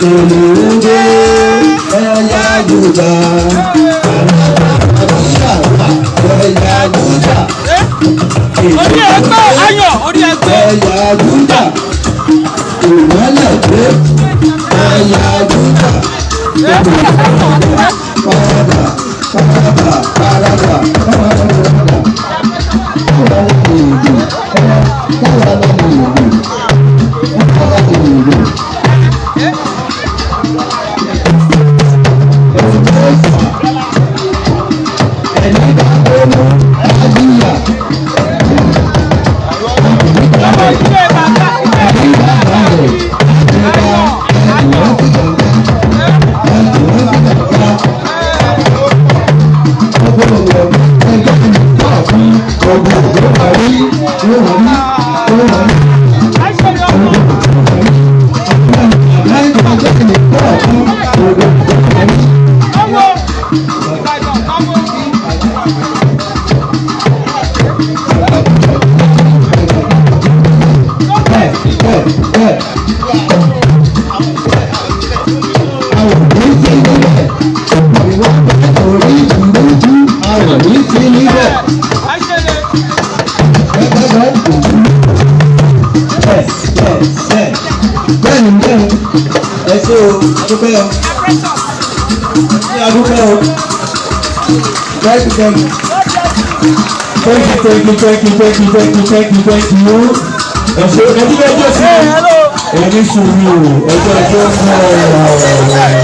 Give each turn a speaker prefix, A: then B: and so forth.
A: Olùdé ẹ̀yà Júdà. Ẹ̀yà Júdà.
B: Orí ẹgbẹ́ ayọ̀ orí ẹgbẹ́.
A: Ẹ̀yà Júdà. Ìmọ̀lẹ̀ dé. Ẹ̀yà Júdà. Parada, parada, parada, parada. Thank you. Ẹ̀ṣẹ̀ ẹ̀dí ẹjọ́ sí ẹni sùúrù ẹjọ́ ẹjọ́ fún ọ̀rọ̀.